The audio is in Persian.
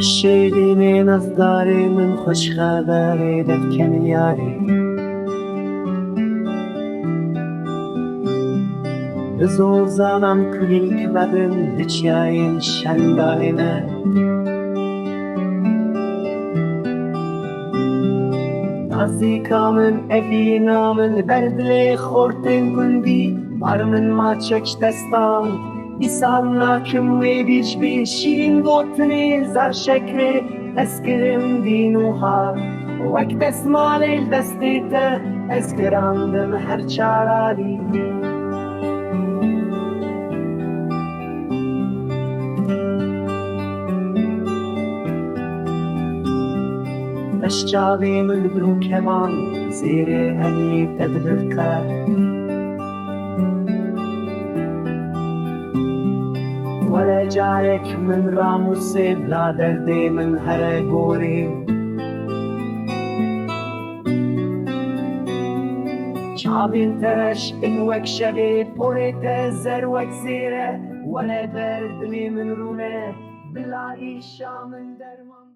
شیرین از داری من خوش خبری دفکن یاری بزوزانم کلیک بدن بچیاین شنداینه نزدیکامن ابینامن بردل خوردن گندی برمن ما چکش دستان İsan nakim ve bir şirin gotni zar şekri eskirim dinuha Vakt esmal el destite eskirandım her çarali Eşçavim öldürüm keman zire hani tedbirkar ولا جارك من راموسي بلا دردي من هرقوري شعبين ترش إن وك شبيب بوريت الزر وك زيرة ولا برد لي من رونه بلا إيشا من درمان